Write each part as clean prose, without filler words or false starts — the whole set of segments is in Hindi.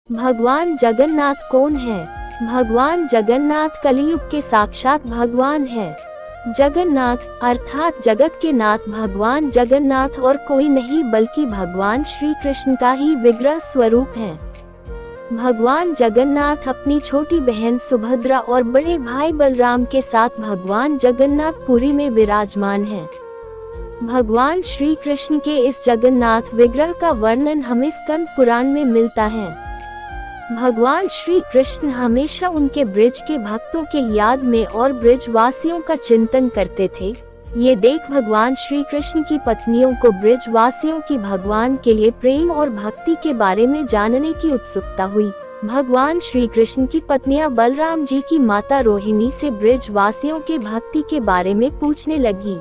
भगवान जगन्नाथ कौन है? भगवान जगन्नाथ कलियुग के साक्षात भगवान है। जगन्नाथ अर्थात जगत के नाथ भगवान जगन्नाथ और कोई नहीं बल्कि भगवान श्री कृष्ण का ही विग्रह स्वरूप है। भगवान जगन्नाथ अपनी छोटी बहन सुभद्रा और बड़े भाई बलराम के साथ भगवान जगन्नाथपुरी में विराजमान हैं। भगवान श्री कृष्ण के इस जगन्नाथ विग्रह का वर्णन हमें स्कंद पुराण में मिलता है। भगवान श्री कृष्ण हमेशा उनके ब्रज के भक्तों के याद में और ब्रजवासियों का चिंतन करते थे। ये देख भगवान श्री कृष्ण की पत्नियों को ब्रजवासियों की भगवान के लिए प्रेम और भक्ति के बारे में जानने की उत्सुकता हुई। भगवान श्री कृष्ण की पत्नियां बलराम जी की माता रोहिणी से ब्रजवासियों के भक्ति के बारे में पूछने लगी।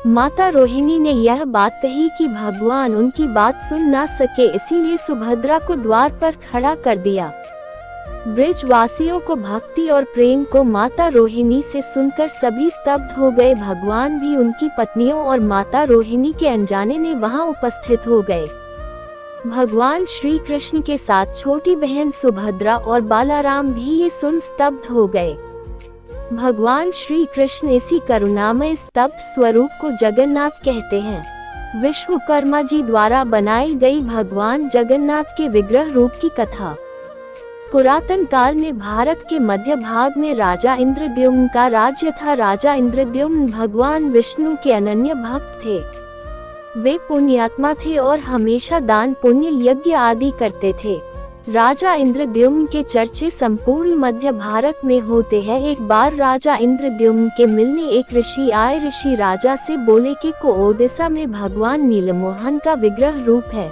माता रोहिणी ने यह बात कही कि भगवान उनकी बात सुन ना सके, इसीलिए सुभद्रा को द्वार पर खड़ा कर दिया। ब्रजवासियों को भक्ति और प्रेम को माता रोहिणी से सुनकर सभी स्तब्ध हो गए। भगवान भी उनकी पत्नियों और माता रोहिणी के अनजाने में वहां उपस्थित हो गए। भगवान श्री कृष्ण के साथ छोटी बहन सुभद्रा और बालाराम भी ये सुन स्तब्ध हो गए। भगवान श्री कृष्ण इसी करुणामय स्तब्ध स्वरूप को जगन्नाथ कहते हैं। विश्वकर्मा जी द्वारा बनाई गई भगवान जगन्नाथ के विग्रह रूप की कथा। पुरातन काल में भारत के मध्य भाग में राजा इंद्रद्युम्न का राज्य था। राजा इंद्रद्युम्न भगवान विष्णु के अनन्य भक्त थे। वे पुण्यात्मा थे और हमेशा दान पुण्य यज्ञ आदि करते थे। राजा इंद्रद्युम्न के चर्चे संपूर्ण मध्य भारत में होते हैं। एक बार राजा इंद्रद्युम्न के मिलने एक ऋषि आए। ऋषि राजा से बोले कि ओडिशा में भगवान नीलमोहन का विग्रह रूप है,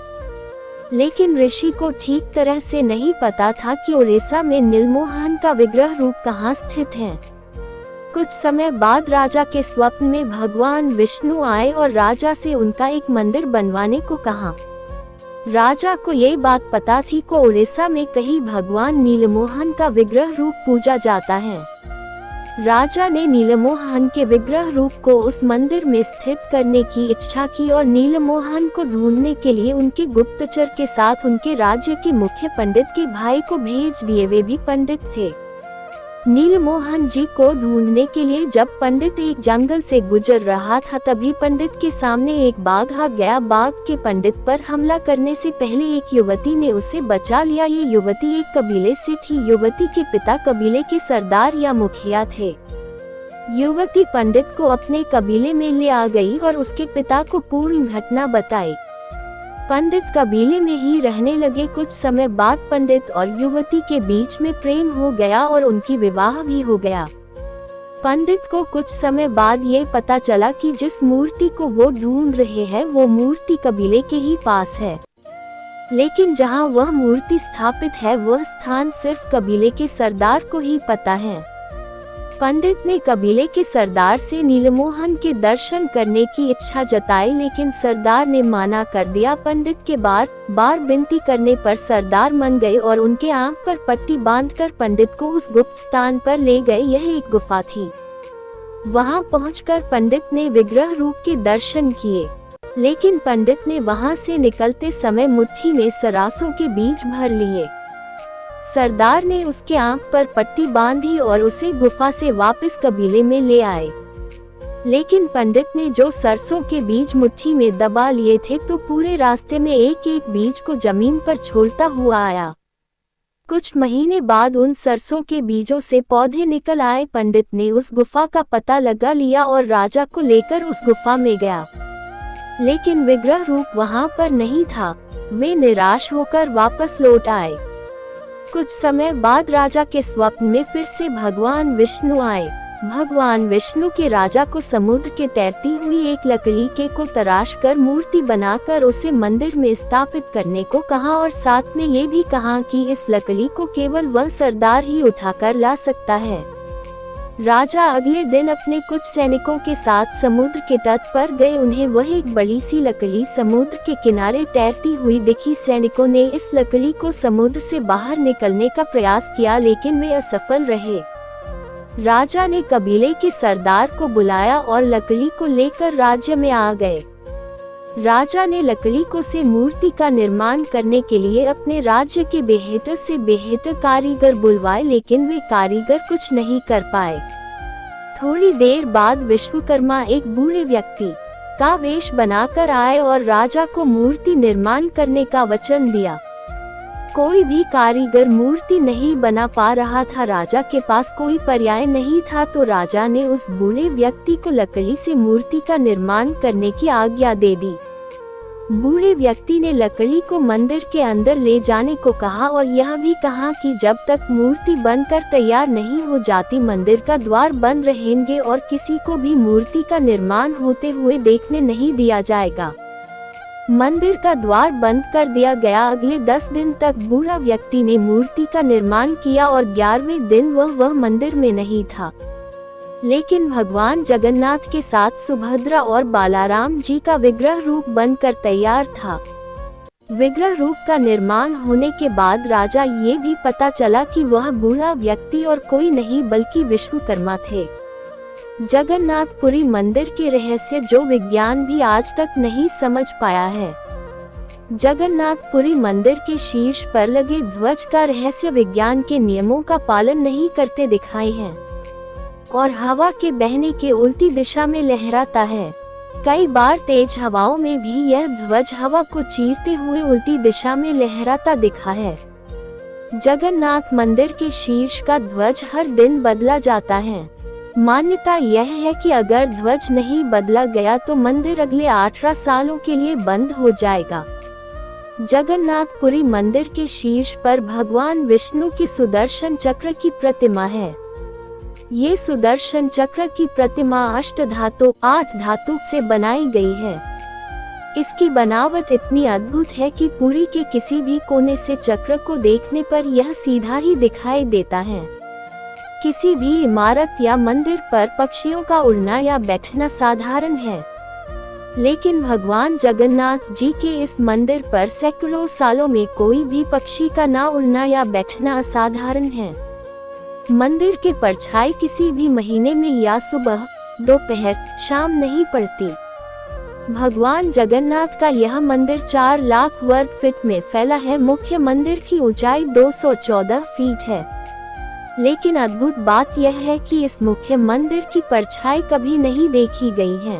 लेकिन ऋषि को ठीक तरह से नहीं पता था कि ओडिशा में नीलमोहन का विग्रह रूप कहाँ स्थित है। कुछ समय बाद राजा के स्वप्न में भगवान विष्णु आए और राजा से उनका एक मंदिर बनवाने को कहा। राजा को ये बात पता थी कि ओडिशा में कहीं भगवान नीलमोहन का विग्रह रूप पूजा जाता है। राजा ने नीलमोहन के विग्रह रूप को उस मंदिर में स्थित करने की इच्छा की और नीलमोहन को ढूंढने के लिए उनके गुप्तचर के साथ उनके राज्य के मुख्य पंडित के भाई को भेज दिए। वे भी पंडित थे। नीलमोहन जी को ढूंढने के लिए जब पंडित एक जंगल से गुजर रहा था, तभी पंडित के सामने एक बाघ आ गया। बाघ के पंडित पर हमला करने से पहले एक युवती ने उसे बचा लिया। ये युवती एक कबीले से थी। युवती के पिता कबीले के सरदार या मुखिया थे। युवती पंडित को अपने कबीले में ले आ गई और उसके पिता को पूर्ण घटना बताई। पंडित कबीले में ही रहने लगे। कुछ समय बाद पंडित और युवती के बीच में प्रेम हो गया और उनकी विवाह भी हो गया। पंडित को कुछ समय बाद ये पता चला कि जिस मूर्ति को वो ढूंढ रहे हैं वो मूर्ति कबीले के ही पास है, लेकिन जहाँ वह मूर्ति स्थापित है वह स्थान सिर्फ कबीले के सरदार को ही पता है। पंडित ने कबीले के सरदार से नीलमोहन के दर्शन करने की इच्छा जताई, लेकिन सरदार ने माना कर दिया। पंडित के बार बार विनती करने पर सरदार मान गए और उनके आंख पर पट्टी बांधकर पंडित को उस गुप्त स्थान पर ले गए। यह एक गुफा थी। वहां पहुंचकर पंडित ने विग्रह रूप के दर्शन किए, लेकिन पंडित ने वहां से निकलते समय मुट्ठी में सरासों के बीज भर लिए। सरदार ने उसके आंख पर पट्टी बांधी और उसे गुफा से वापस कबीले में ले आए, लेकिन पंडित ने जो सरसों के बीज मुट्ठी में दबा लिए थे तो पूरे रास्ते में एक एक बीज को जमीन पर छोड़ता हुआ आया। कुछ महीने बाद उन सरसों के बीजों से पौधे निकल आए। पंडित ने उस गुफा का पता लगा लिया और राजा को लेकर उस गुफा में गया, लेकिन विग्रह रूप वहां पर नहीं था। वे निराश होकर वापस लौट आए। कुछ समय बाद राजा के स्वप्न में फिर से भगवान विष्णु आए। भगवान विष्णु के राजा को समुद्र के तैरती हुई एक लकड़ी के को तराश कर मूर्ति बनाकर उसे मंदिर में स्थापित करने को कहा और साथ में ये भी कहा कि इस लकड़ी को केवल वह सरदार ही उठाकर ला सकता है। राजा अगले दिन अपने कुछ सैनिकों के साथ समुद्र के तट पर गए। उन्हें वह एक बड़ी सी लकड़ी समुद्र के किनारे तैरती हुई दिखी। सैनिकों ने इस लकड़ी को समुद्र से बाहर निकलने का प्रयास किया, लेकिन वे असफल रहे। राजा ने कबीले के सरदार को बुलाया और लकड़ी को लेकर राज्य में आ गए। राजा ने लकड़ी को से मूर्ति का निर्माण करने के लिए अपने राज्य के बेहतर से बेहतर कारीगर बुलवाए, लेकिन वे कारीगर कुछ नहीं कर पाए। थोड़ी देर बाद विश्वकर्मा एक बूढ़े व्यक्ति का वेश बनाकर आए और राजा को मूर्ति निर्माण करने का वचन दिया। कोई भी कारीगर मूर्ति नहीं बना पा रहा था। राजा के पास कोई पर्याय नहीं था, तो राजा ने उस बूढ़े व्यक्ति को लकड़ी से मूर्ति का निर्माण करने की आज्ञा दे दी। बूढ़े व्यक्ति ने लकड़ी को मंदिर के अंदर ले जाने को कहा और यह भी कहा कि जब तक मूर्ति बनकर तैयार नहीं हो जाती मंदिर का द्वार बंद रहेंगे और किसी को भी मूर्ति का निर्माण होते हुए देखने नहीं दिया जाएगा। मंदिर का द्वार बंद कर दिया गया। अगले 10 दिन तक बूढ़ा व्यक्ति ने मूर्ति का निर्माण किया और 11वें दिन वह मंदिर में नहीं था, लेकिन भगवान जगन्नाथ के साथ सुभद्रा और बालाराम जी का विग्रह रूप बनकर तैयार था। विग्रह रूप का निर्माण होने के बाद राजा ये भी पता चला कि वह बूढ़ा व्यक्ति और कोई नहीं बल्कि विश्वकर्मा थे। जगन्नाथपुरी मंदिर के रहस्य जो विज्ञान भी आज तक नहीं समझ पाया है। जगन्नाथपुरी मंदिर के शीर्ष पर लगे ध्वज का रहस्य विज्ञान के नियमों का पालन नहीं करते दिखाई है और हवा के बहने के उल्टी दिशा में लहराता है। कई बार तेज हवाओं में भी यह ध्वज हवा को चीरते हुए उल्टी दिशा में लहराता दिखा है। जगन्नाथ मंदिर के शीर्ष का ध्वज हर दिन बदला जाता है। मान्यता यह है कि अगर ध्वज नहीं बदला गया तो मंदिर अगले 18 सालों के लिए बंद हो जाएगा। जगन्नाथपुरी मंदिर के शीर्ष पर भगवान विष्णु की सुदर्शन चक्र की प्रतिमा है। ये सुदर्शन चक्र की प्रतिमा अष्टधातु 8 धातु से बनाई गई है। इसकी बनावट इतनी अद्भुत है कि पुरी के किसी भी कोने से चक्र को देखने पर यह सीधा ही दिखाई देता है। किसी भी इमारत या मंदिर पर पक्षियों का उड़ना या बैठना साधारण है, लेकिन भगवान जगन्नाथ जी के इस मंदिर पर सैकड़ों सालों में कोई भी पक्षी का ना उड़ना या बैठना असाधारण है। मंदिर के परछाई किसी भी महीने में या सुबह, दोपहर, शाम नहीं पड़ती। भगवान जगन्नाथ का यह मंदिर 4 लाख वर्ग फीट में फैला है। मुख्य मंदिर की ऊंचाई 214 फीट है, लेकिन अद्भुत बात यह है कि इस मुख्य मंदिर की परछाई कभी नहीं देखी गई है।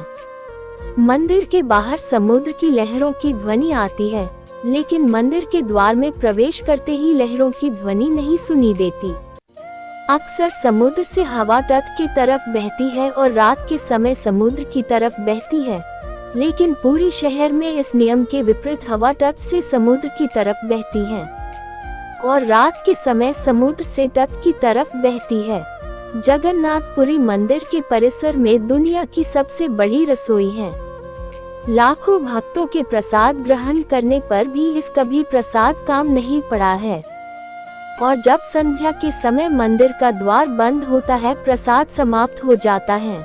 मंदिर के बाहर समुद्र की लहरों की ध्वनि आती है, लेकिन मंदिर के द्वार में प्रवेश करते ही लहरों की ध्वनि नहीं सुनी देती। अक्सर समुद्र से हवा तट की तरफ बहती है और रात के समय समुद्र की तरफ बहती है, लेकिन पूरी शहर में इस नियम के विपरीत हवा तट से समुद्र की तरफ बहती है और रात के समय समुद्र से तट की तरफ बहती है। जगन्नाथपुरी मंदिर के परिसर में दुनिया की सबसे बड़ी रसोई है। लाखों भक्तों के प्रसाद ग्रहण करने पर भी इस कभी प्रसाद काम नहीं पड़ा है और जब संध्या के समय मंदिर का द्वार बंद होता है, प्रसाद समाप्त हो जाता है।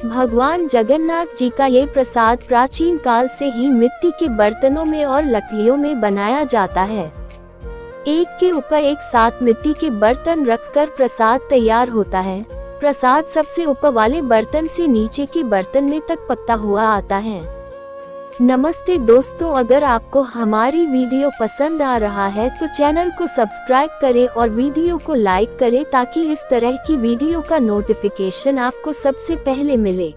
भगवान जगन्नाथ जी का ये प्रसाद प्राचीन काल से ही मिट्टी के बर्तनों में और लकड़ियों में बनाया जाता है। एक के ऊपर एक साथ मिट्टी के बर्तन रखकर प्रसाद तैयार होता है। प्रसाद सबसे ऊपर वाले बर्तन से नीचे के बर्तन में तक पकता हुआ आता है। नमस्ते दोस्तों, अगर आपको हमारी वीडियो पसंद आ रहा है तो चैनल को सब्सक्राइब करें और वीडियो को लाइक करें ताकि इस तरह की वीडियो का नोटिफिकेशन आपको सबसे पहले मिले।